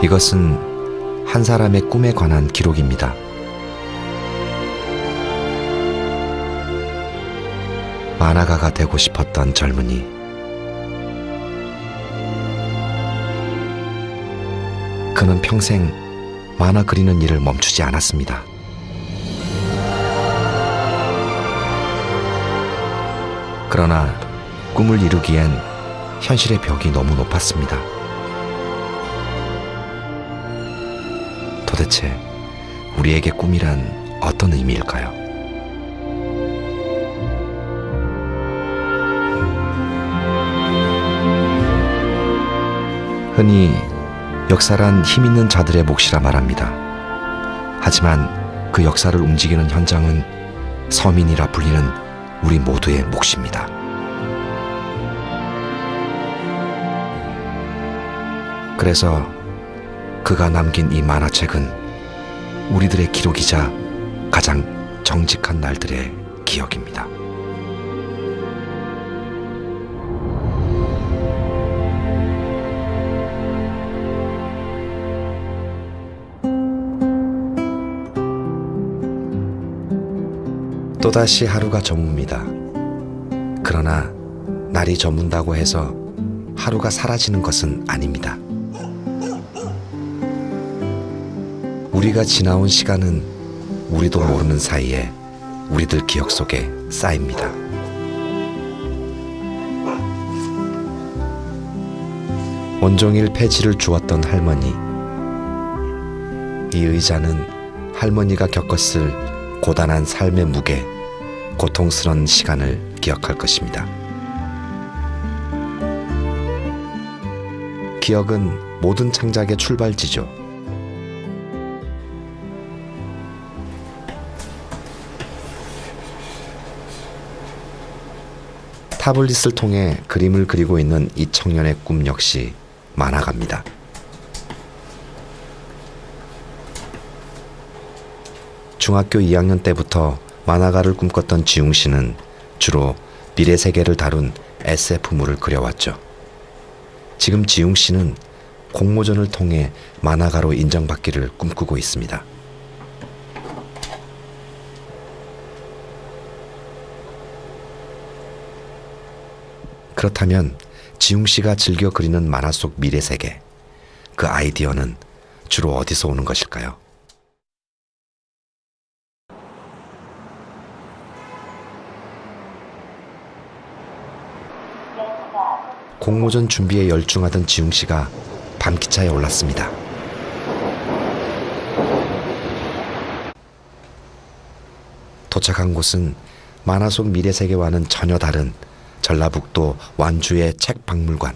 이것은 한 사람의 꿈에 관한 기록입니다. 만화가가 되고 싶었던 젊은이. 그는 평생 만화 그리는 일을 멈추지 않았습니다. 그러나 꿈을 이루기엔 현실의 벽이 너무 높았습니다. 도대체 우리에게 꿈이란 어떤 의미일까요? 흔히 역사란 힘 있는 자들의 몫이라 말합니다. 하지만 그 역사를 움직이는 현장은 서민이라 불리는 우리 모두의 몫입니다. 그래서 그가 남긴 이 만화책은 우리들의 기록이자 가장 정직한 날들의 기억입니다. 또다시 하루가 저뭅니다. 그러나 날이 저문다고 해서 하루가 사라지는 것은 아닙니다. 우리가 지나온 시간은 우리도 모르는 사이에 우리들 기억 속에 쌓입니다. 온종일 폐지를 주었던 할머니. 이 의자는 할머니가 겪었을 고단한 삶의 무게, 고통스러운 시간을 기억할 것입니다. 기억은 모든 창작의 출발지죠. 타블릿을 통해 그림을 그리고 있는 이 청년의 꿈 역시 만화가입니다. 중학교 2학년 때부터 만화가를 꿈꿨던 지웅 씨는 주로 미래 세계를 다룬 SF물을 그려왔죠. 지금 지웅 씨는 공모전을 통해 만화가로 인정받기를 꿈꾸고 있습니다. 그렇다면 지웅 씨가 즐겨 그리는 만화 속 미래 세계, 그 아이디어는 주로 어디서 오는 것일까요? 공모전 준비에 열중하던 지웅 씨가 밤기차에 올랐습니다. 도착한 곳은 만화 속 미래 세계와는 전혀 다른 전라북도 완주의 책박물관.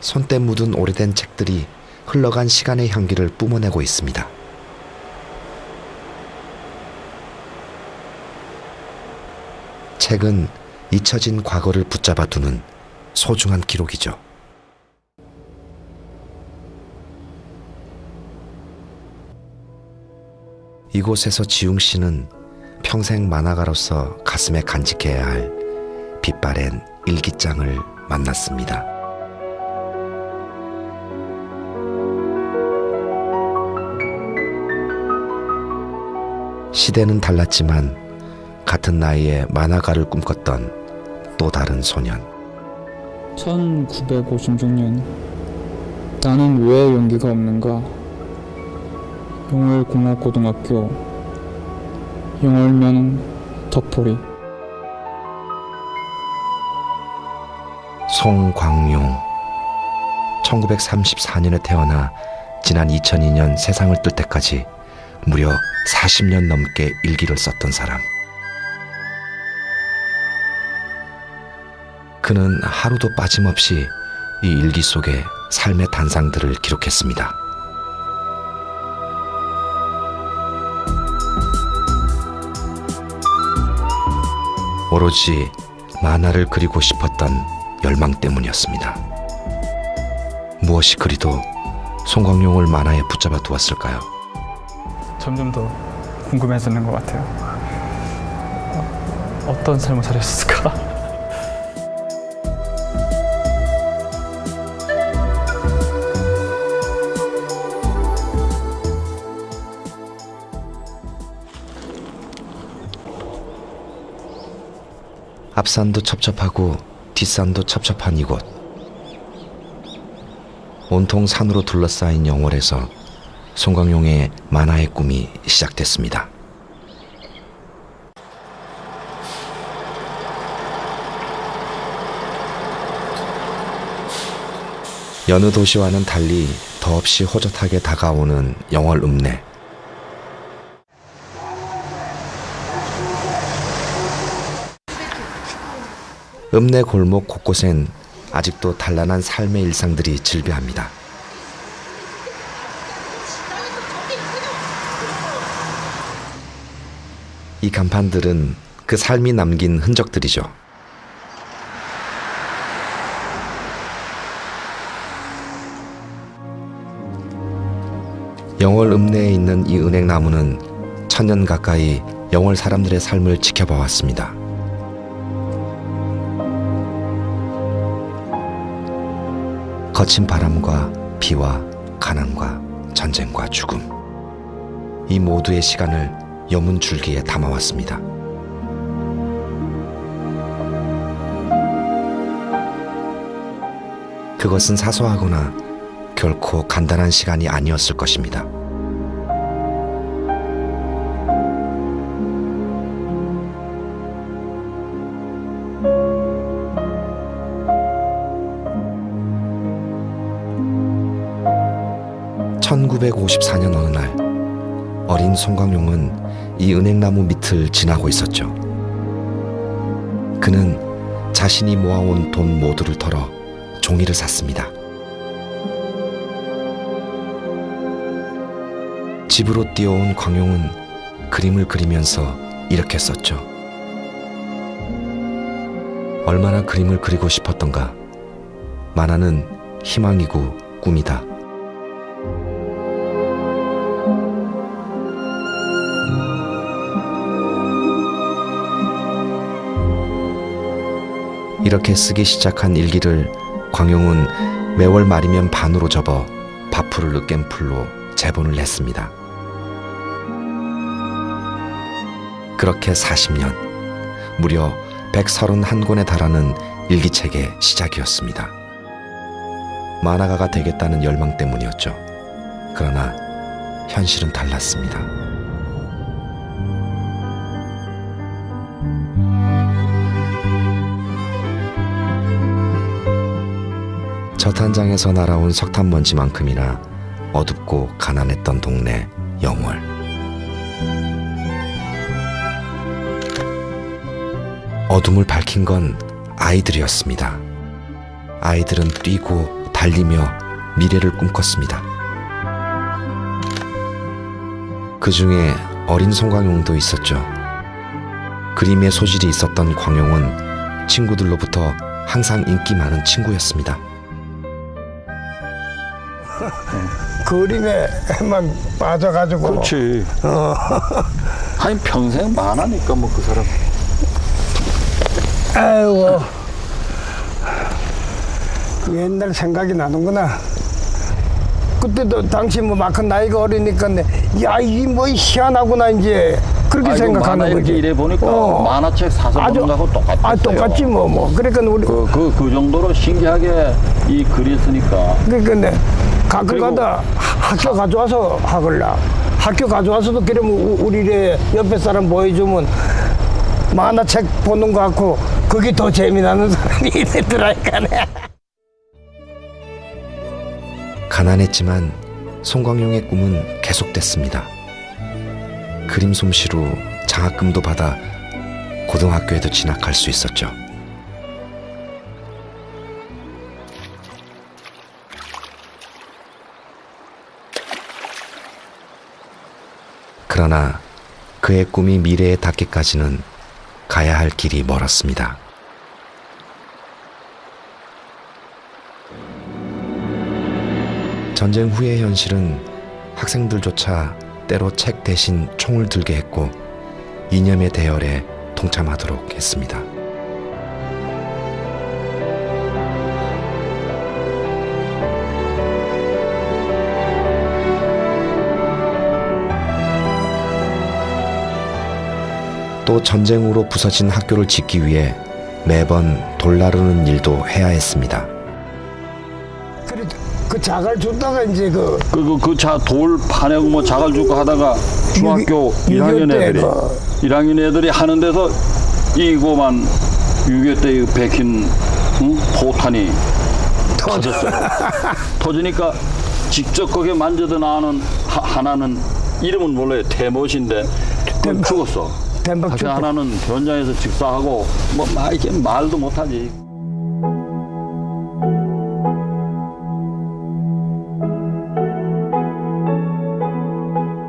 손때 묻은 오래된 책들이 흘러간 시간의 향기를 뿜어내고 있습니다. 책은 잊혀진 과거를 붙잡아 두는 소중한 기록이죠. 이곳에서 지웅 씨는 평생 만화가로서 가슴에 간직해야 할 빛바랜 일기장을 만났습니다. 시대는 달랐지만 같은 나이에 만화가를 꿈꿨던 또 다른 소년. 1956년 나는 왜 용기가 없는가? 영월공업고등학교 영월면 덕포리. 송광용. 1934년에 태어나 지난 2002년 세상을 뜰 때까지 무려 40년 넘게 일기를 썼던 사람. 그는 하루도 빠짐없이 이 일기 속에 삶의 단상들을 기록했습니다. 오로지 만화를 그리고 싶었던 열망 때문이었습니다. 무엇이 그리도 송광용을 만화에 붙잡아 두었을까요? 점점 더 궁금해지는 것 같아요. 어떤 삶을 살았을까? 앞산도 첩첩하고 뒷산도 첩첩한 이곳. 온통 산으로 둘러싸인 영월에서 송광용의 만화의 꿈이 시작됐습니다. 여느 도시와는 달리 더없이 호젓하게 다가오는 영월 읍내. 읍내 골목 곳곳엔 아직도 단란한 삶의 일상들이 질비합니다. 이 간판들은 그 삶이 남긴 흔적들이죠. 영월 읍내에 있는 이 은행나무는 천년 가까이 영월 사람들의 삶을 지켜봐 왔습니다. 거친 바람과 비와 가난과 전쟁과 죽음, 이 모두의 시간을 여문 줄기에 담아왔습니다. 그것은 사소하거나 결코 간단한 시간이 아니었을 것입니다. (1954년) 어느 날 어린 송광용은 이 은행나무 밑을 지나고 있었죠. 그는 자신이 모아온 돈 모두를 털어 종이를 샀습니다. 집으로 뛰어온 광용은 그림을 그리면서 이렇게 썼죠. 얼마나 그림을 그리고 싶었던가. 만화는 희망이고 꿈이다. 이렇게 쓰기 시작한 일기를 광용은 매월 말이면 반으로 접어 밥풀을 으깬 풀로 제본을 냈습니다. 그렇게 40년, 무려 131권에 달하는 일기책의 시작이었습니다. 만화가가 되겠다는 열망 때문이었죠. 그러나 현실은 달랐습니다. 저탄장에서 날아온 석탄먼지만큼이나 어둡고 가난했던 동네 영월. 어둠을 밝힌 건 아이들이었습니다. 아이들은 뛰고 달리며 미래를 꿈꿨습니다. 그 중에 어린 송광용도 있었죠. 그림에 소질이 있었던 광용은 친구들로부터 항상 인기 많은 친구였습니다. 그림에만 빠져가지고. 그렇지. 아니 평생 만화니까 뭐 그 사람. 아이고, 그 옛날 생각이 나는구나. 그때도 당시 뭐 막한 나이가 어리니까 야 이게 뭐 희한하구나 이제 그렇게 생각하는 만화 거지. 이렇게 이래 보니까 만화책 사서 보는 거하고 똑같았어요. 아 똑같지 뭐. 그러니까 우리 그 정도로 신기하게 이 그렸으니까. 그러니까 가끔 그리고 가다 학교 가져와서 하걸라. 학교 가져와서도 그러면 우리 옆에 사람 보여주면 만화책 보는 거 같고 그게 더 재미나는 사람이 있더라니까네. 가난했지만 송광용의 꿈은 계속됐습니다. 그림 솜씨로 장학금도 받아 고등학교에도 진학할 수 있었죠. 그러나 그의 꿈이 미래에 닿기까지는 가야 할 길이 멀었습니다. 전쟁 후의 현실은 학생들조차 때로 책 대신 총을 들게 했고 이념의 대열에 동참하도록 했습니다. 또 전쟁으로 부서진 학교를 짓기 위해 매번 돌 나르는 일도 해야 했습니다. 그래 그 자갈 줬다가 이제 돌 파내고 뭐 자갈 주고 하다가 중학교 1학년 애들이 1학년 애들이 하는 데서 이거만 6.25 때 백힌 포탄이 터졌어요. 터지니까 직접 거기에 만져도 나오는 하나는 이름은 몰라요. 대못인데 죽었어. 다시 하나는 현장에서 직사하고 뭐 이렇게 말도 못하지.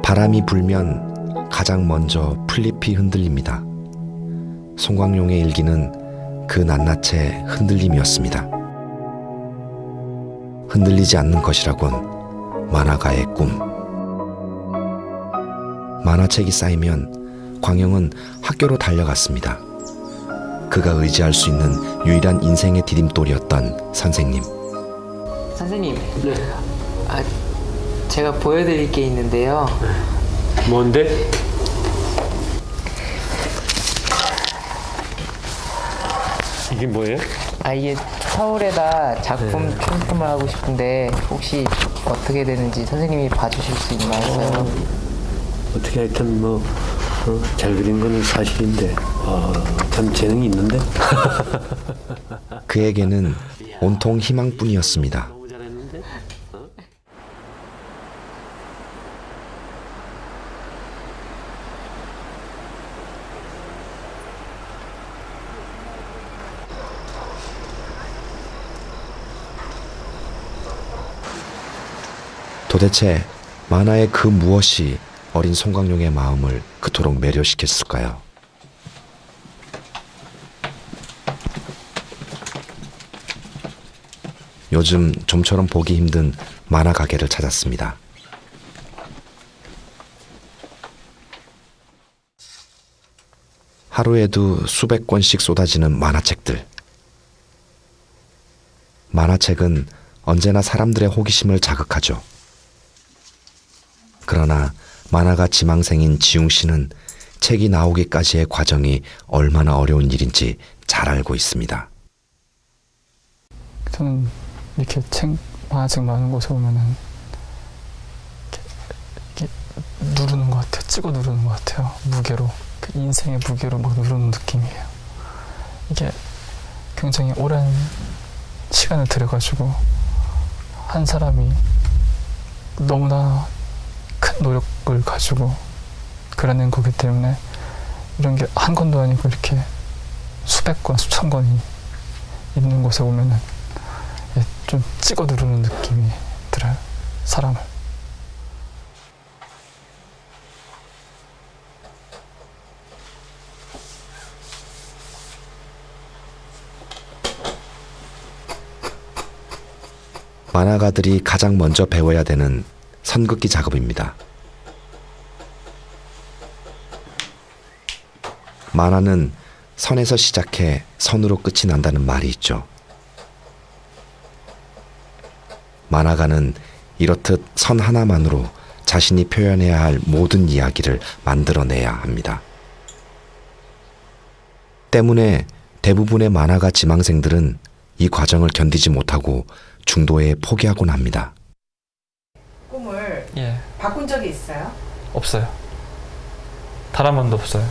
바람이 불면 가장 먼저 풀잎이 흔들립니다. 송광용의 일기는 그 낱낱의 흔들림이었습니다. 흔들리지 않는 것이라곤 만화가의 꿈. 만화책이 쌓이면 광영은 학교로 달려갔습니다. 그가 의지할 수 있는 유일한 인생의 디딤돌이었던 선생님. 선생님, 제가 보여드릴 게 있는데요. 뭔데? 이게 뭐예요? 이게 서울에다 작품 출품을 하고 싶은데 혹시 어떻게 되는지 선생님이 봐주실 수 있나요? 어떻게 하여튼 잘 그린 거는 사실인데 참 재능이 있는데? 그에게는 온통 희망뿐이었습니다. 너무 잘했는데? 도대체 만화의 그 무엇이 어린 송광용의 마음을 그토록 매료시켰을까요? 요즘 좀처럼 보기 힘든 만화 가게를 찾았습니다. 하루에도 수백 권씩 쏟아지는 만화책들. 만화책은 언제나 사람들의 호기심을 자극하죠. 그러나 만화가 지망생인 지웅 씨는 책이 나오기까지의 과정이 얼마나 어려운 일인지 잘 알고 있습니다. 저는 이렇게 만화책 많은 곳에 오면은 이렇게 누르는 것 같아요. 찍어 누르는 것 같아요. 무게로. 그 인생의 무게로 막 누르는 느낌이에요. 이게 굉장히 오랜 시간을 들여가지고 한 사람이 너무나 큰 노력을 가지고 그려낸 거기 때문에 이런 게 한 권도 아니고 이렇게 수백 권, 수천 권이 있는 곳에 오면은 좀 찍어 누르는 느낌이 들어요. 사람을. 만화가들이 가장 먼저 배워야 되는 선긋기 작업입니다. 만화는 선에서 시작해 선으로 끝이 난다는 말이 있죠. 만화가는 이렇듯 선 하나만으로 자신이 표현해야 할 모든 이야기를 만들어내야 합니다. 때문에 대부분의 만화가 지망생들은 이 과정을 견디지 못하고 중도에 포기하곤 합니다. 꿈을 예, 바꾼 적이 있어요? 없어요. 단 한 번도 없어요.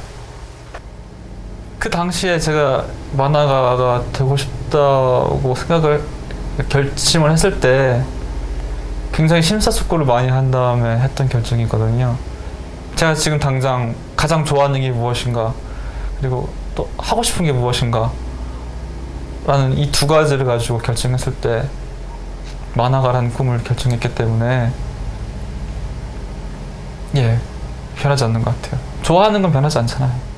그 당시에 제가 만화가가 되고 싶다고 결심을 했을 때 굉장히 심사숙고를 많이 한 다음에 했던 결정이거든요. 제가 지금 당장 가장 좋아하는 게 무엇인가, 그리고 또 하고 싶은 게 무엇인가 라는 이 두 가지를 가지고 결정했을 때 만화가라는 꿈을 결정했기 때문에 변하지 않는 것 같아요. 좋아하는 건 변하지 않잖아요.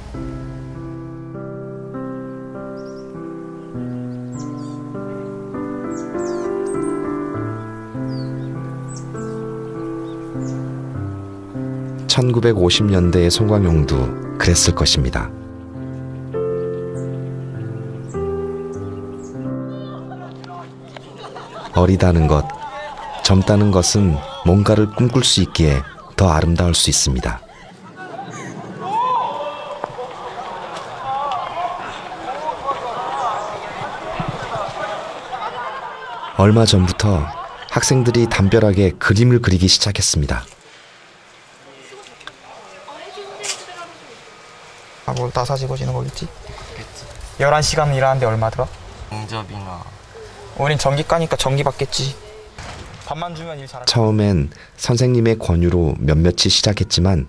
(1950년대의) 송광용도 그랬을 것입니다. 어리다는 것, 젊다는 것은 뭔가를 꿈꿀 수 있기에 더 아름다울 수 있습니다. 얼마 전부터 학생들이 담벼락에 그림을 그리기 시작했습니다. 뭐 나사 집어지는 거겠지? 11시간 일하는데 얼마 들어? 용접이나 우린 전기 까니까 전기 받겠지. 밥만 주면 일 잘할. 처음엔 선생님의 권유로 몇몇이 시작했지만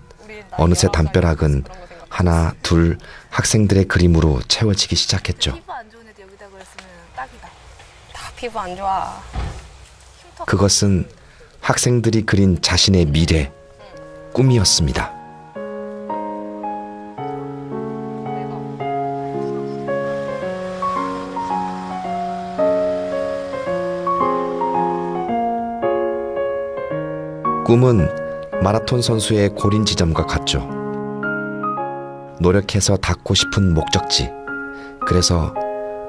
어느새 담벼락은 하나, 둘 학생들의 그림으로 채워지기 시작했죠. 피부 안 좋은 애들 여기다 그랬으면 딱이다. 다 피부 안 좋아. 그것은 학생들이 그린 자신의 미래, 꿈이었습니다. 꿈은 마라톤 선수의 고린 지점과 같죠. 노력해서 닿고 싶은 목적지. 그래서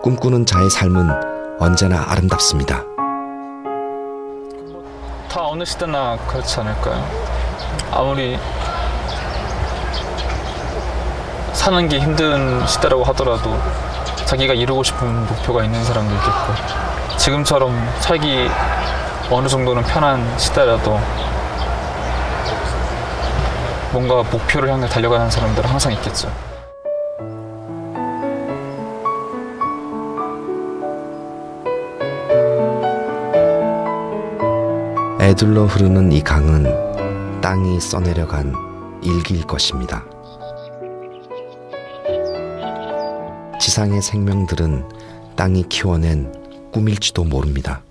꿈꾸는 자의 삶은 언제나 아름답습니다. 다 어느 시대나 그렇지 않을까요? 아무리 사는 게 힘든 시대라고 하더라도 자기가 이루고 싶은 목표가 있는 사람도 있겠고, 지금처럼 살기 어느 정도는 편한 시대라도 뭔가 목표를 향해 달려가는 사람들은 항상 있겠죠. 애둘러 흐르는 이 강은 땅이 써내려간 일기일 것입니다. 지상의 생명들은 땅이 키워낸 꿈일지도 모릅니다.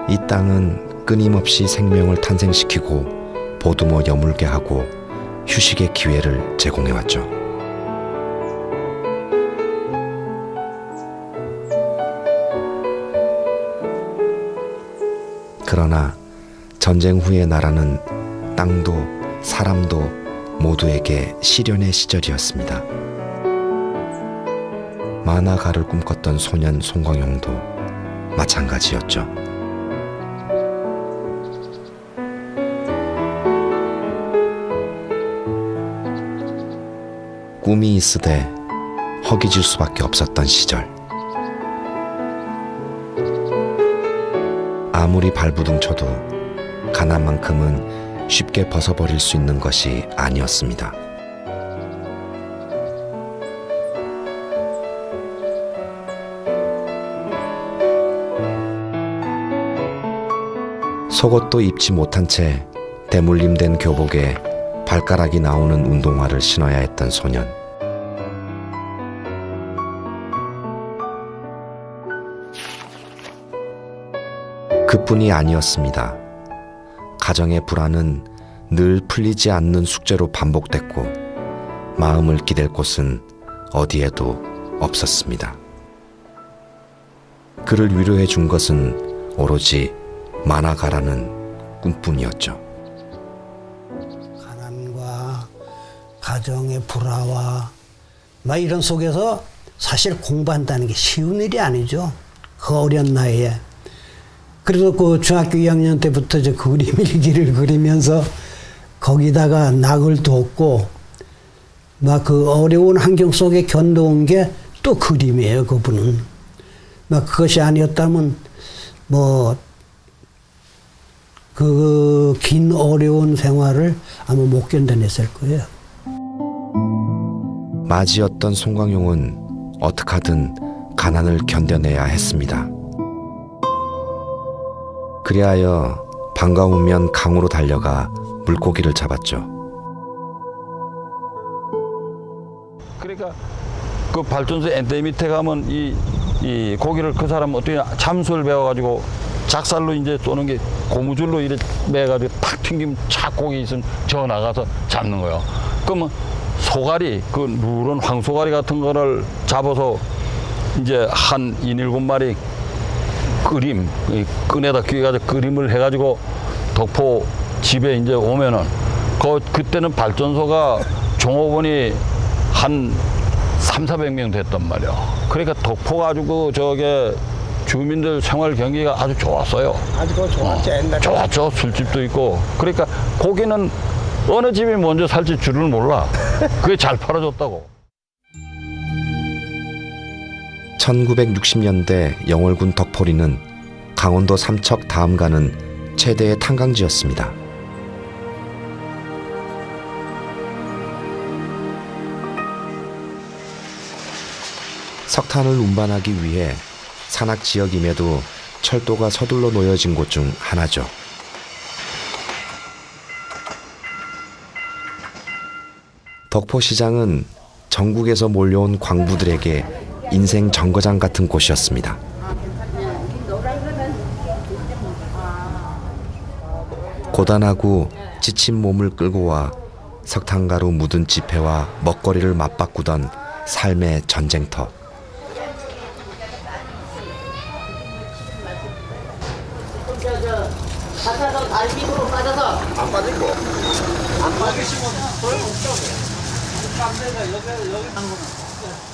이 땅은 끊임없이 생명을 탄생시키고 보두모 여물게 하고 휴식의 기회를 제공해왔죠. 그러나 전쟁 후의 나라는 땅도 사람도 모두에게 시련의 시절이었습니다. 만화가를 꿈꿨던 소년 송광용도 마찬가지였죠. 꿈이 있으되 허기질 수밖에 없었던 시절. 아무리 발부둥쳐도 가난만큼은 쉽게 벗어버릴 수 있는 것이 아니었습니다. 속옷도 입지 못한 채 대물림된 교복에 발가락이 나오는 운동화를 신어야 했던 소년. 그뿐이 아니었습니다. 가정의 불안은 늘 풀리지 않는 숙제로 반복됐고 마음을 기댈 곳은 어디에도 없었습니다. 그를 위로해 준 것은 오로지 만화가라는 꿈뿐이었죠. 가난과 가정의 불화와 막 이런 속에서 사실 공부한다는 게 쉬운 일이 아니죠. 그 어린 나이에. 그래서 그 중학교 2학년 때부터 저 그림 일기를 그리면서 거기다가 낙을 뒀고 막 그 어려운 환경 속에 견뎌온 게 또 그림이에요, 그분은. 막 그것이 아니었다면 뭐 그 긴 어려운 생활을 아마 못 견뎌냈을 거예요. 맞이었던 송광용은 어떻게 하든 가난을 견뎌내야 했습니다. 그리하여 반가우면 강으로 달려가 물고기를 잡았죠. 그러니까 그 발전소 엔대 밑에 가면 이 고기를 그 사람 어떻게 잠수를 배워가지고 작살로 이제 쏘는 게 고무줄로 이렇게 매가지고 탁 튕기면 착 고기 있으면 저 나가서 잡는 거예요. 그러면 소가리, 그 누런 황소가리 같은 거를 잡아서 이제 한 7마리 그림, 끈에다 끼워가지고 그림을 해가지고 덕포 집에 이제 오면은 그때는 발전소가 종업원이 한 300~400명 됐단 말이야. 그러니까 덕포 가지고 저게 주민들 생활 경기가 아주 좋았어요. 아주 좋았죠, 옛날에. 좋았죠. 술집도 있고. 그러니까 고기는 어느 집이 먼저 살지 줄을 몰라. 그게 잘 팔아줬다고. 1960년대 영월군 덕포리는 강원도 삼척 다음 가는 최대의 탄광지였습니다. 석탄을 운반하기 위해 산악 지역임에도 철도가 서둘러 놓여진 곳 중 하나죠. 덕포시장은 전국에서 몰려온 광부들에게 인생 정거장 같은 곳이었습니다. 고단하고 지친 몸을 끌고 와 석탄가루 묻은 지폐와 먹거리를 맞바꾸던 삶의 전쟁터.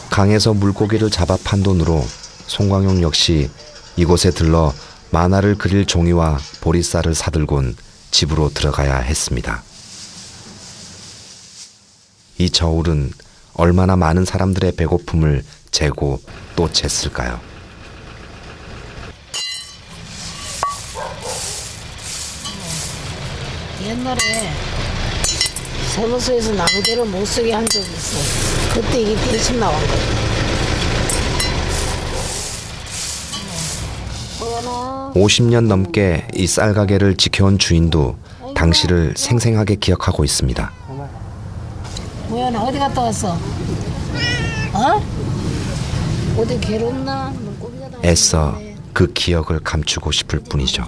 강에서 물고기를 잡아 판 돈으로 송광용 역시 이곳에 들러 만화를 그릴 종이와 보리쌀을 사들곤 집으로 들어가야 했습니다. 이 저울은 얼마나 많은 사람들의 배고픔을 재고 또 쟀을까요? 옛날에 세무서에서 나무대를 못 쓰게 한 적이 있어. 그때 이게 대신 나온 거야. 50년 넘게 이 쌀가게를 지켜온 주인도 당시를 생생하게 기억하고 있습니다. 모연아 어디 갔다 왔어? 어? 어디 괴롭나? 애써 그 기억을 감추고 싶을 뿐이죠.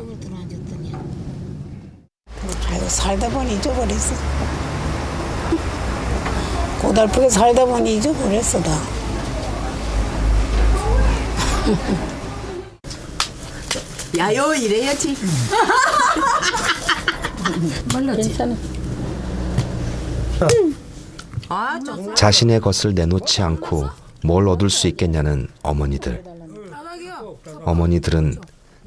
아이고 살다 보니 잊어버렸어. 고달프게 살다 보니 잊어버렸어 다. 야요 이래야지. 몰랐지. 자신의 것을 내놓지 않고 뭘 얻을 수 있겠냐는 어머니들. 어머니들은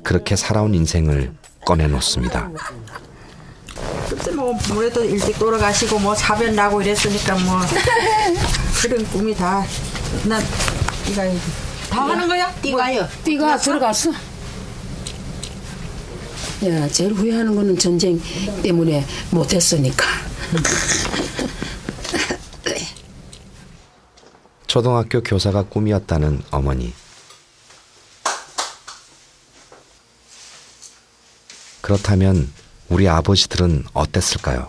그렇게 살아온 인생을 꺼내놓습니다. 그때 뭐 물에도 일찍 돌아가시고 뭐 사변 나고 이랬으니까 뭐 그런 꿈이 다 난 이가 다 하는 거야? 띠가요. 띠가 들어갔어. 야, 제일 후회하는 거는 전쟁 때문에 못했으니까. 초등학교 교사가 꿈이었다는 어머니. 그렇다면 우리 아버지들은 어땠을까요?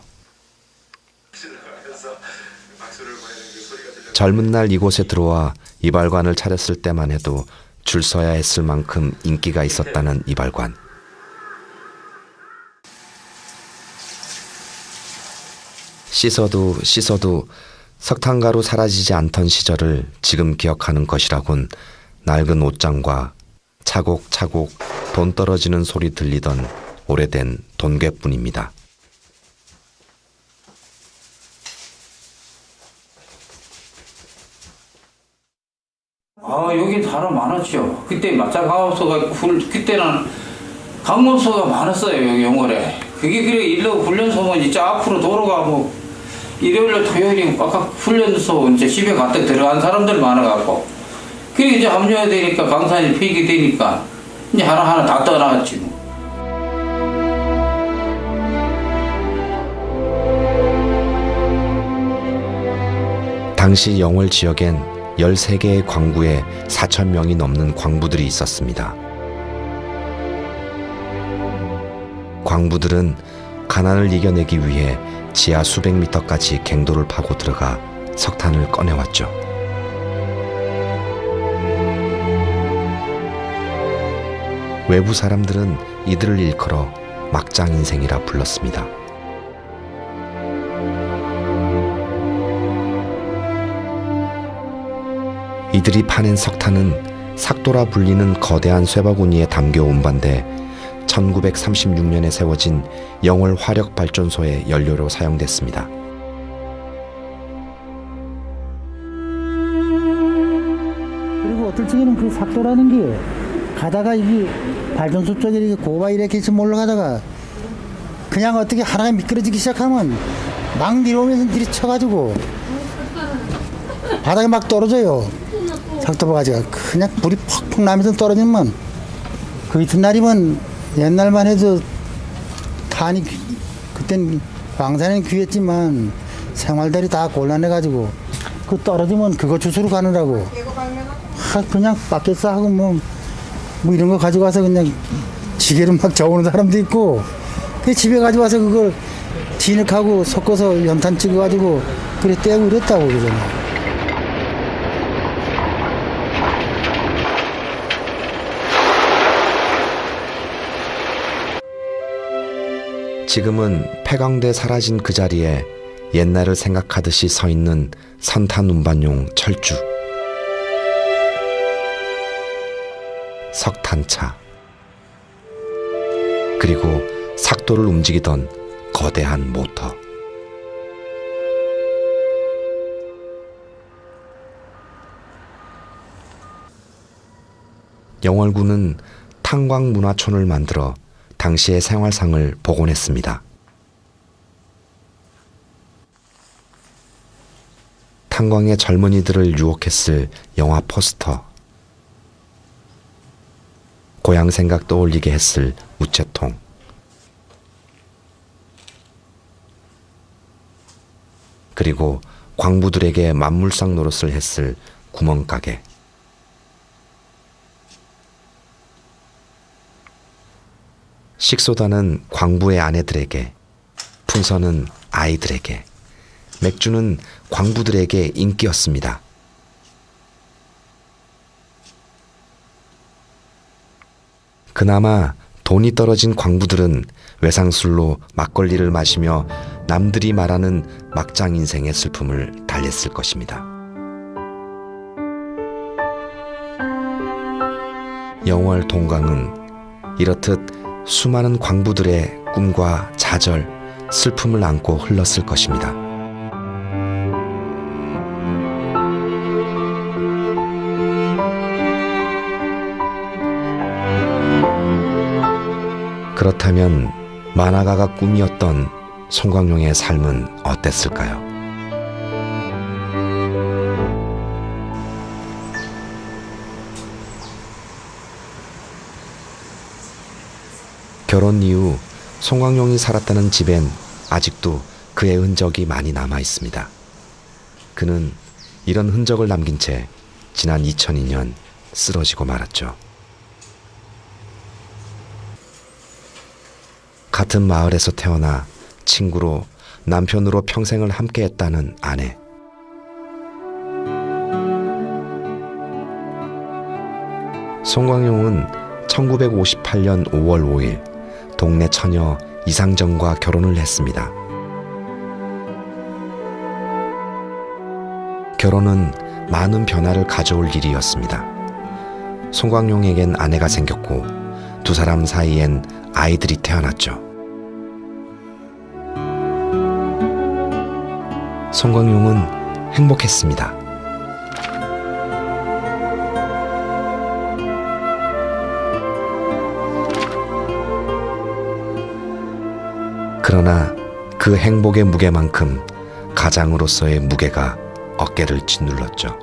젊은 날 이곳에 들어와 이발관을 차렸을 때만 해도 줄 서야 했을 만큼 인기가 있었다는 이발관. 씻어도 석탄가루 사라지지 않던 시절을 지금 기억하는 것이라곤 낡은 옷장과 차곡차곡 돈 떨어지는 소리 들리던 오래된 돈괴뿐입니다. 여기 사람 많았죠. 그때 마차가우스가 그때는 강문소가 많았어요. 여기 영월에. 그게 그래 일로 훈련소면 이제 앞으로 돌아가고 일요일 토요일에 꽉꽉 훈련소 이제 집에 가득 들어간 사람들 많아갖고 그리고 이제 합류해야 되니까 강산이 폐기 되니까 이제 하나하나 다 떠나갔지 뭐. 당시 영월 지역엔 13개의 광구에 4,000명이 넘는 광부들이 있었습니다. 광부들은 가난을 이겨내기 위해 지하 수백 미터까지 갱도를 파고 들어가 석탄을 꺼내왔죠. 외부 사람들은 이들을 일컬어 막장 인생이라 불렀습니다. 이들이 파낸 석탄은 삭도라 불리는 거대한 쇠바구니에 담겨 운반돼 1936년에 세워진 영월 화력발전소의 연료로 사용됐습니다. 들치기는 그 삭도라는 게 가다가 이게 발전소 쪽에 이렇게 고바 이렇게 해서 올라가다가 그냥 어떻게 하나가 미끄러지기 시작하면 막 내려오면서 들이쳐가지고 바닥에 막 떨어져요. 삭도바가지가 그냥 불이 퍽퍽 나면서 떨어지면 그 이튿날이면 옛날만 해도 탄이 그땐 광산은 귀했지만 생활들이 다 곤란해가지고 그 떨어지면 그거 주스로 가느라고 그냥 밖에서 하고 뭐 이런 거 가져가서 그냥 지게를 막 저오는 사람도 있고 그 집에 가져와서 그걸 진흙하고 섞어서 연탄 찍어가지고 그래 떼고 이랬다고 그러잖아요. 지금은 폐광돼 사라진 그 자리에 옛날을 생각하듯이 서 있는 선탄 운반용 철주, 석탄차, 그리고 삭도를 움직이던 거대한 모터. 영월군은 탄광문화촌을 만들어 당시의 생활상을 복원했습니다. 탄광의 젊은이들을 유혹했을 영화 포스터, 고향 생각 떠올리게 했을 우체통, 그리고 광부들에게 만물상 노릇을 했을 구멍가게. 식소다는 광부의 아내들에게, 풍선은 아이들에게, 맥주는 광부들에게 인기였습니다. 그나마 돈이 떨어진 광부들은 외상술로 막걸리를 마시며 남들이 말하는 막장 인생의 슬픔을 달랬을 것입니다. 영월 동강은 이렇듯 수많은 광부들의 꿈과 좌절, 슬픔을 안고 흘렀을 것입니다. 그렇다면 만화가가 꿈이었던 송광용의 삶은 어땠을까요? 결혼 이후 송광용이 살았다는 집엔 아직도 그의 흔적이 많이 남아 있습니다. 그는 이런 흔적을 남긴 채 지난 2002년 쓰러지고 말았죠. 같은 마을에서 태어나 친구로 남편으로 평생을 함께했다는 아내. 송광용은 1958년 5월 5일 동네 처녀 이상정과 결혼을 했습니다. 결혼은 많은 변화를 가져올 일이었습니다. 송광용에겐 아내가 생겼고 두 사람 사이엔 아이들이 태어났죠. 송광용은 행복했습니다. 그러나 그 행복의 무게만큼 가장으로서의 무게가 어깨를 짓눌렀죠.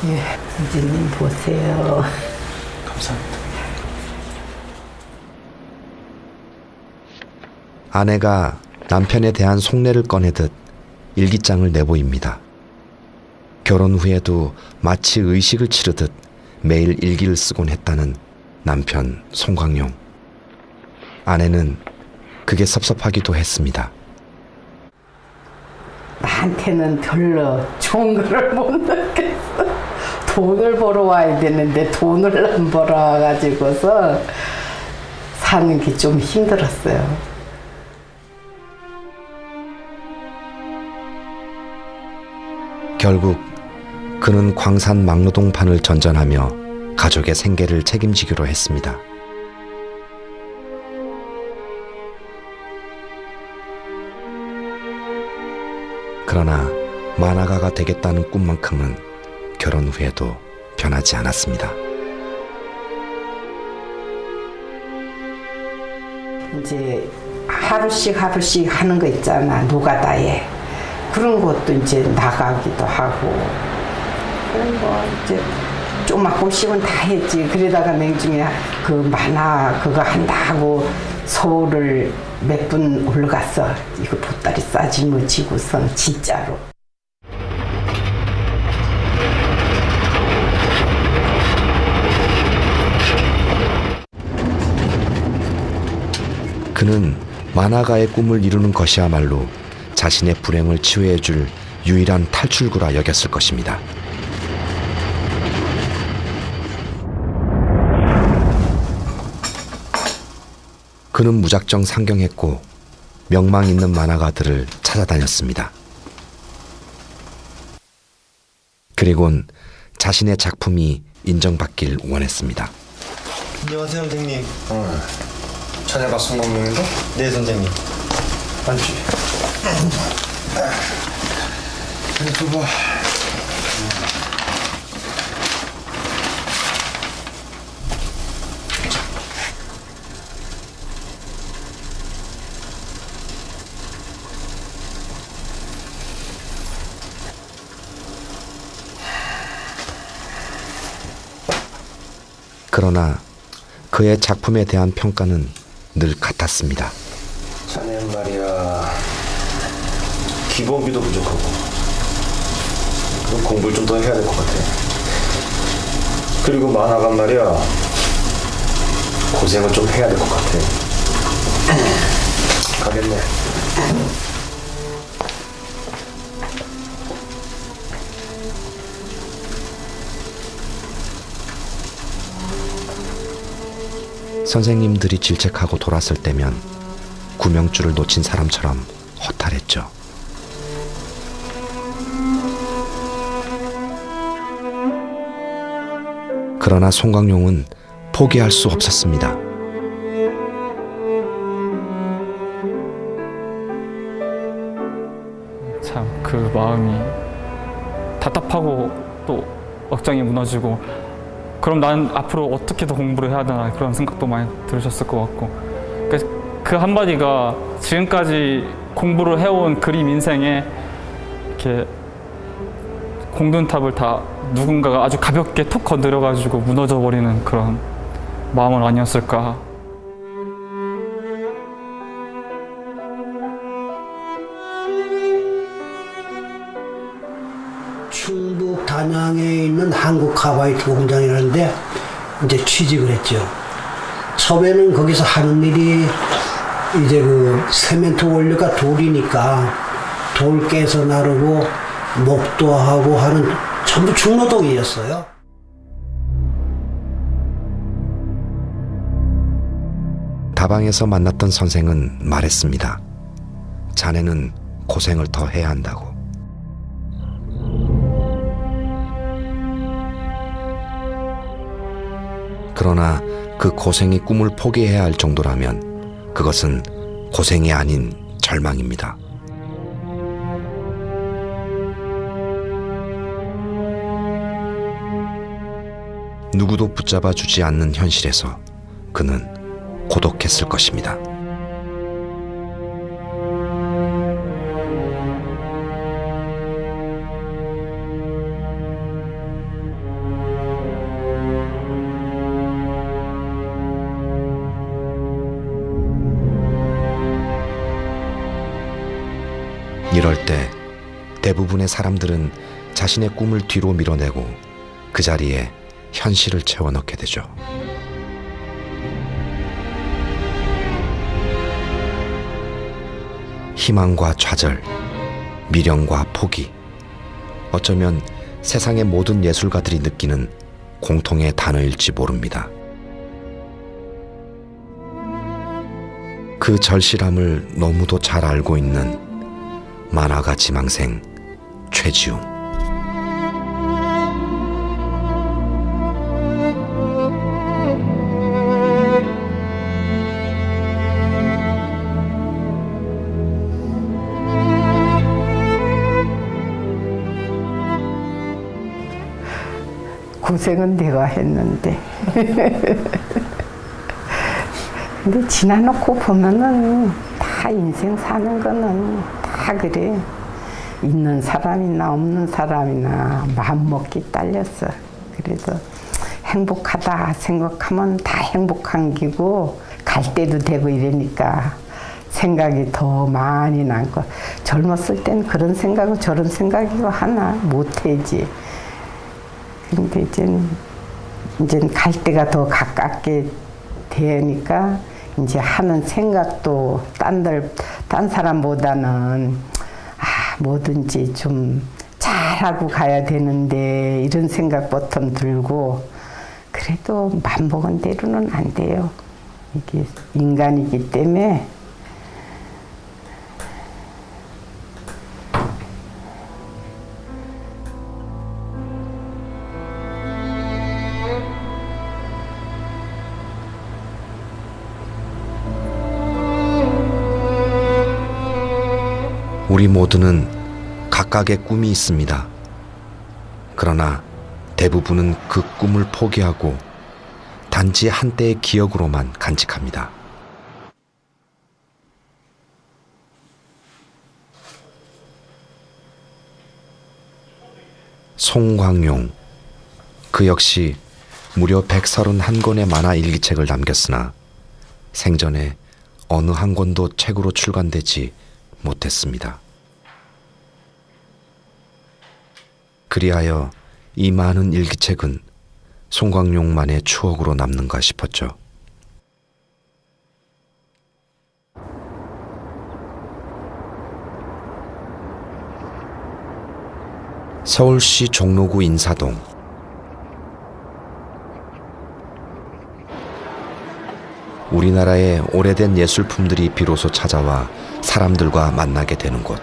예, 선생님 보세요. 감사합니다. 아내가 남편에 대한 속내를 꺼내듯 일기장을 내보입니다. 결혼 후에도 마치 의식을 치르듯 매일 일기를 쓰곤 했다는 남편 송광용. 아내는 그게 섭섭하기도 했습니다. 나한테는 별로 좋은 거를 못 느꼈어. 돈을 벌어 와야 되는데 돈을 안 벌어 와가지고서 사는 게 좀 힘들었어요. 결국 그는 광산 막노동판을 전전하며 가족의 생계를 책임지기로 했습니다. 그러나 만화가가 되겠다는 꿈만큼은 결혼 후에도 변하지 않았습니다. 이제 하루씩 하는 거 있잖아. 노가다에. 그런 것도 이제 나가기도 하고. 그런 거 이제 조금씩은 다 했지. 그러다가 나중에 그 만화 그거 한다고 서울을 몇 분 올라갔어. 이거 보따리 싸지무지고선 진짜로. 그는 만화가의 꿈을 이루는 것이야말로 자신의 불행을 치유해줄 유일한 탈출구라 여겼을 것입니다. 그는 무작정 상경했고 명망 있는 만화가들을 찾아다녔습니다. 그리곤 자신의 작품이 인정받길 원했습니다. 안녕하세요, 선생님. 자네가 송광명인가? 네, 선생님. 앉지. 줘봐. 그러나 그의 작품에 대한 평가는 늘 같았습니다. 자네는 말이야, 기본기도 부족하고 그리고 공부를 좀 더 해야 될 것 같아. 그리고 만화가 말이야, 고생을 좀 해야 될 것 같아. 가겠네. 선생님들이 질책하고 돌았을 때면 구명줄을 놓친 사람처럼 허탈했죠. 그러나 송광용은 포기할 수 없었습니다. 참 그 마음이 답답하고 또 억장이 무너지고, 그럼 난 앞으로 어떻게 더 공부를 해야 되나 그런 생각도 많이 들으셨을 것 같고, 그 한마디가 지금까지 공부를 해온 그림 인생에 이렇게 공든탑을 다 누군가가 아주 가볍게 톡 건드려가지고 무너져 버리는 그런 마음은 아니었을까. 충북 단양에 있는 한국 카바이트 공장이라는데 이제 취직을 했죠. 처음에는 거기서 하는 일이 이제 그 세멘트 원료가 돌이니까 돌 깨서 나르고 목도하고 하는 전부 중노동이었어요. 다방에서 만났던 선생은 말했습니다. 자네는 고생을 더 해야 한다고. 그러나 그 고생이 꿈을 포기해야 할 정도라면 그것은 고생이 아닌 절망입니다. 누구도 붙잡아 주지 않는 현실에서 그는 고독했을 것입니다. 이럴 때 대부분의 사람들은 자신의 꿈을 뒤로 밀어내고 그 자리에 현실을 채워넣게 되죠. 희망과 좌절, 미련과 포기, 어쩌면 세상의 모든 예술가들이 느끼는 공통의 단어일지 모릅니다. 그 절실함을 너무도 잘 알고 있는 만화가 지망생 최지웅. 고생은 내가 했는데. 근데 지나놓고 보면은 다 인생 사는 거는 다 그래. 있는 사람이나 없는 사람이나 마음먹기 딸렸어. 그래도 행복하다 생각하면 다 행복한 기고 갈 때도 되고 이러니까 생각이 더 많이 남고 젊었을 땐 그런 생각은 저런 생각이고 하나 못해지. 근데 이제 갈 때가 더 가깝게 되니까 이제 하는 생각도 딴 사람보다는 뭐든지 좀 잘하고 가야 되는데 이런 생각 보통 들고 그래도 맘먹은 대로는 안 돼요. 이게 인간이기 때문에. 우리 모두는 각각의 꿈이 있습니다. 그러나 대부분은 그 꿈을 포기하고 단지 한때의 기억으로만 간직합니다. 송광용, 그 역시 무려 131권의 만화 일기책을 남겼으나 생전에 어느 한 권도 책으로 출간되지 못했습니다. 그리하여 이 많은 일기책은 송광용만의 추억으로 남는가 싶었죠. 서울시 종로구 인사동. 우리나라의 오래된 예술품들이 비로소 찾아와 사람들과 만나게 되는 곳.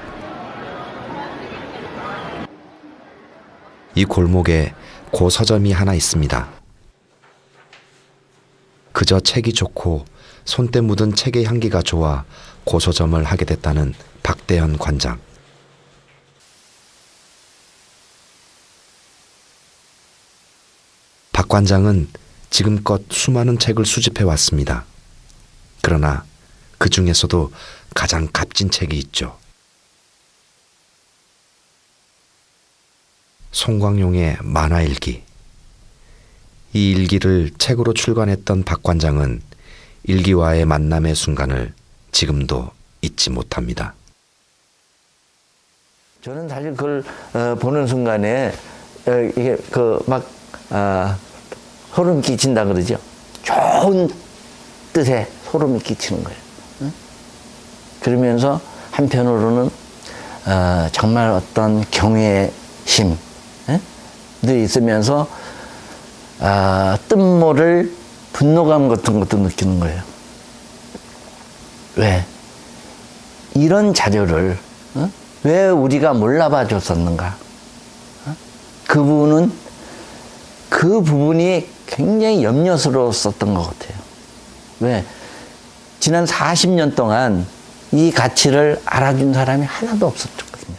이 골목에 고 서점이 하나 있습니다. 그저 책이 좋고 손때 묻은 책의 향기가 좋아 고 서점을 하게 됐다는 박대현 관장. 박 관장은 지금껏 수많은 책을 수집해 왔습니다. 그러나 그 중에서도 가장 값진 책이 있죠. 송광용의 만화일기. 이 일기를 책으로 출간했던 박 관장은 일기와의 만남의 순간을 지금도 잊지 못합니다. 저는 사실 그걸 보는 순간에 이게 막 소름 끼친다 그러죠. 좋은 뜻에 소름이 끼치는 거예요. 응? 그러면서 한편으로는 정말 어떤 경외심 도 있으면서 뜻모를 분노감 같은 것도 느끼는 거예요. 왜? 이런 자료를 왜 우리가 몰라봐 줬었는가? 그 부분이 굉장히 염려스러웠었던 것 같아요. 왜? 지난 40년 동안 이 가치를 알아준 사람이 하나도 없었거든요.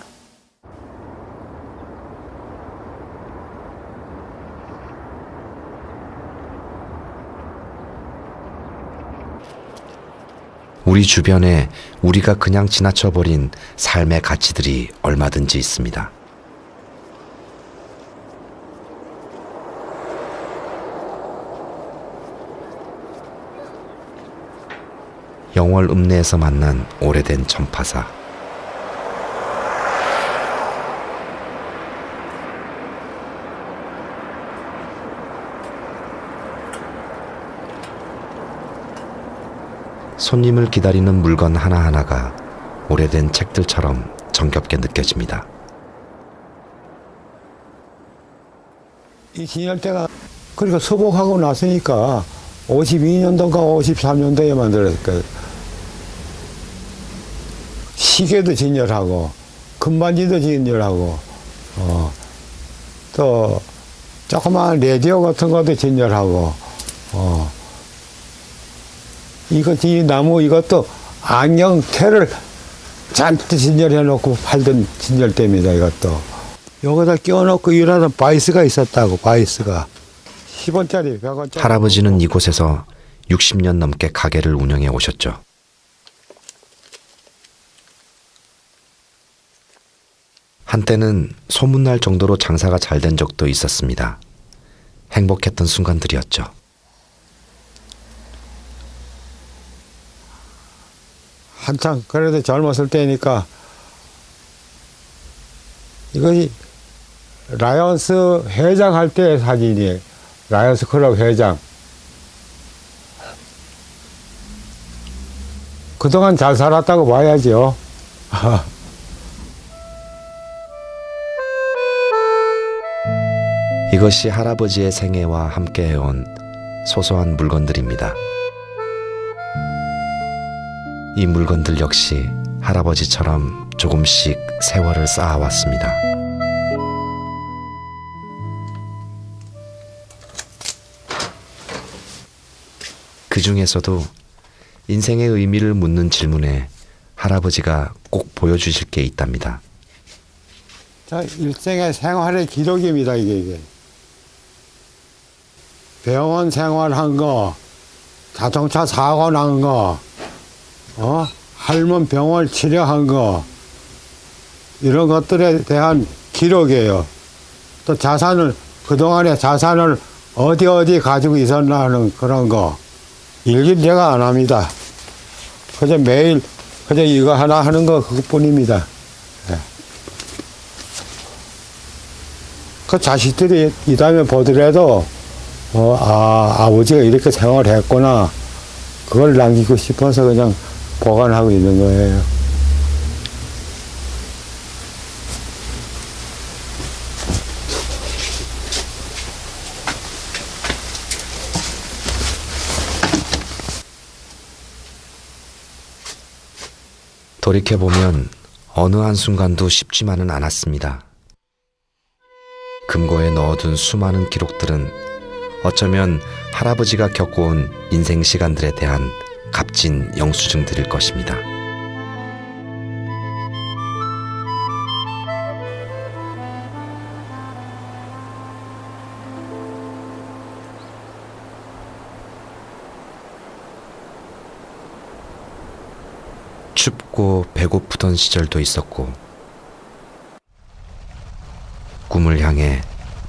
우리 주변에 우리가 그냥 지나쳐버린 삶의 가치들이 얼마든지 있습니다. 영월 읍내에서 만난 오래된 전파사. 손님을 기다리는 물건 하나하나가 오래된 책들처럼 정겹게 느껴집니다. 이 진열대가 그러니까 수복하고 났으니까 52년도인가 53년도에 만들었을까. 시계도 진열하고 금반지도 진열하고 또 조그마한 라디오 같은 것도 진열하고 이 나무 이것도 안경테를 잔뜩 진열해 놓고 팔던 진열대입니다. 이것도 여기다 끼워놓고 일하는 바이스가 있었다고. 바이스가 10원짜리 100원짜리. 할아버지는 이곳에서 60년 넘게 가게를 운영해 오셨죠. 한때는 소문날 정도로 장사가 잘 된 적도 있었습니다. 행복했던 순간들이었죠. 한창 그래도 젊었을 때니까 이것이 라이언스 회장 할 때 사진이에요. 라이언스 클럽 회장. 그동안 잘 살았다고 봐야죠. 이것이 할아버지의 생애와 함께해온 소소한 물건들입니다. 이 물건들 역시 할아버지처럼 조금씩 세월을 쌓아왔습니다. 그 중에서도 인생의 의미를 묻는 질문에 할아버지가 꼭 보여주실 게 있답니다. 자, 일생의 생활의 기록입니다, 이게. 병원 생활한 거, 자동차 사고 난 거, 할멈 병원 치료한 거, 이런 것들에 대한 기록이에요. 또 자산을, 그동안의 자산을 어디 가지고 있었나 하는 그런 거. 일기를 제가 안 합니다. 그저 매일, 그저 이거 하나 하는 거 그것뿐입니다. 네. 그 자식들이 이 다음에 보더라도, 아버지가 이렇게 생활했구나. 그걸 남기고 싶어서 그냥 보관하고 있는 거예요. 돌이켜보면 어느 한순간도 쉽지만은 않았습니다. 금고에 넣어둔 수많은 기록들은 어쩌면 할아버지가 겪어온 인생 시간들에 대한 값진 영수증들일 것입니다. 춥고 배고프던 시절도 있었고 꿈을 향해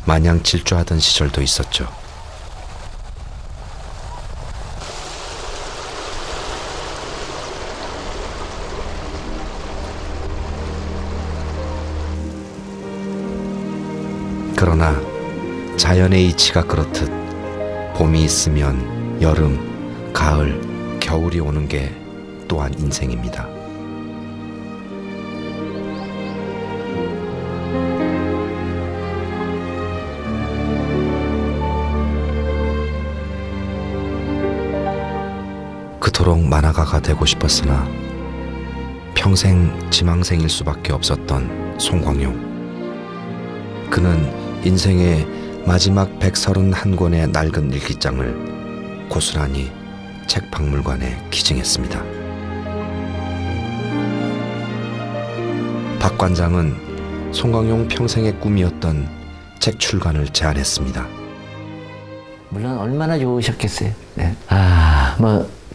마냥 질주하던 시절도 있었죠. 그러나 자연의 이치가 그렇듯 봄이 있으면 여름, 가을, 겨울이 오는 게 또한 인생입니다. 그토록 만화가가 되고 싶었으나 평생 지망생일 수밖에 없었던 송광용. 그는 인생의 마지막 131권의 낡은 일기장을 고스란히 책박물관에 기증했습니다. 박 관장은 송광용 평생의 꿈이었던 책 출간을 제안했습니다. 물론 얼마나 좋으셨겠어요. 네.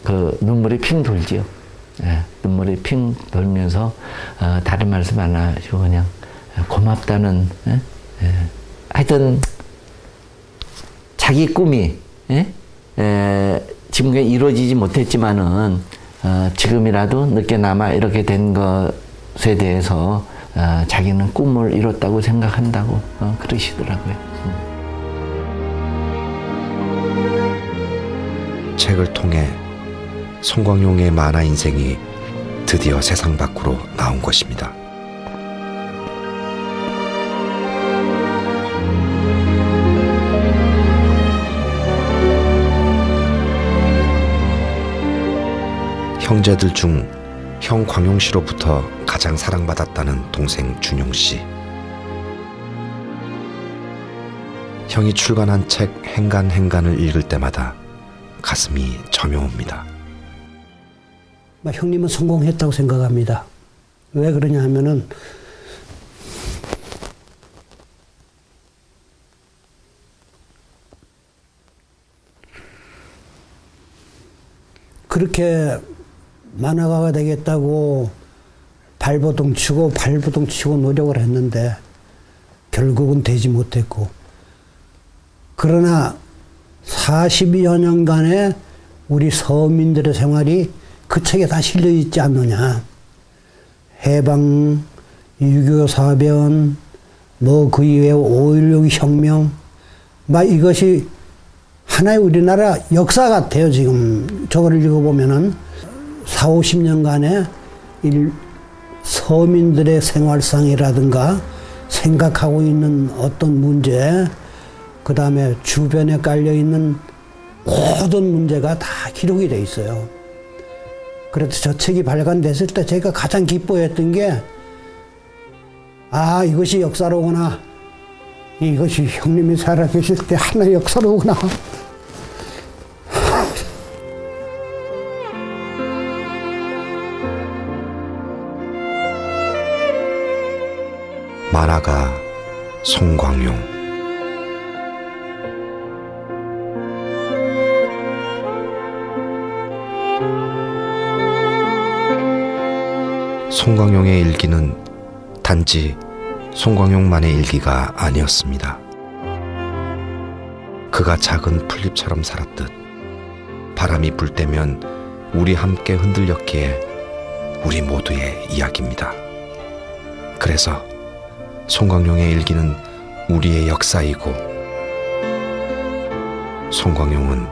그 눈물이 핑 돌지요. 네. 눈물이 핑 돌면서 다른 말씀 안 하시고 그냥 고맙다는. 하여튼 자기 꿈이 지금 이루어지지 못했지만은 지금이라도 늦게 남아 이렇게 된 것에 대해서 자기는 꿈을 이뤘다고 생각한다고 그러시더라고요. 책을 통해 송광용의 만화 인생이 드디어 세상 밖으로 나온 것입니다. 형제들 중 형 광용 씨로부터 가장 사랑받았다는 동생 준용 씨. 형이 출간한 책 행간을 읽을 때마다 가슴이 저며옵니다. 형님은 성공했다고 생각합니다. 왜 그러냐 하면은 그렇게 만화가가 되겠다고 발버둥 치고 노력을 했는데 결국은 되지 못했고, 그러나 40여 년간의 우리 서민들의 생활이 그 책에 다 실려 있지 않느냐. 해방, 6.25 사변, 뭐 그 이외에 5.16 혁명, 막 이것이 하나의 우리나라 역사 같아요. 지금 저거를 읽어보면은 40~50년간의 서민들의 생활상이라든가 생각하고 있는 어떤 문제, 그 다음에 주변에 깔려있는 모든 문제가 다 기록이 돼 있어요. 그래서 저 책이 발간됐을 때 제가 가장 기뻐했던 게, 아, 이것이 역사로구나. 이것이 형님이 살아계실 때 하나의 역사로구나. 만화가 송광용. 송광용의 일기는 단지 송광용만의 일기가 아니었습니다. 그가 작은 풀잎처럼 살았듯 바람이 불 때면 우리 함께 흔들렸기에 우리 모두의 이야기입니다. 그래서 송광용의 일기는 우리의 역사이고, 송광용은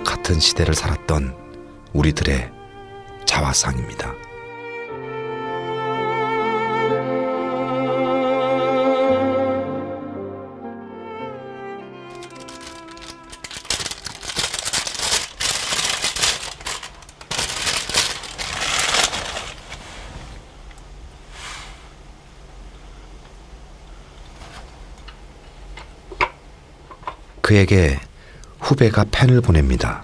같은 시대를 살았던 우리들의 자화상입니다. 그에게 후배가 펜을 보냅니다.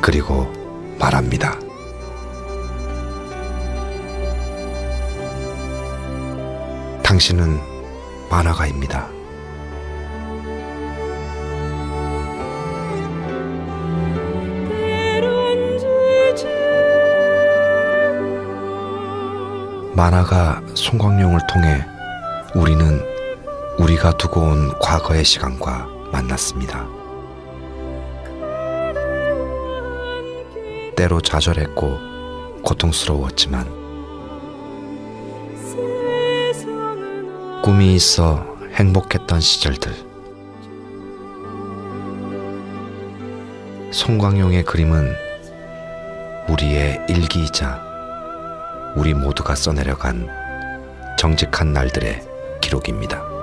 그리고 말합니다. 당신은 만화가입니다. 만화가 송광용을 통해 우리는 우리가 두고 온 과거의 시간과 만났습니다. 때로 좌절했고 고통스러웠지만 꿈이 있어 행복했던 시절들. 송광용의 그림은 우리의 일기이자 우리 모두가 써내려간 정직한 날들의 기록입니다.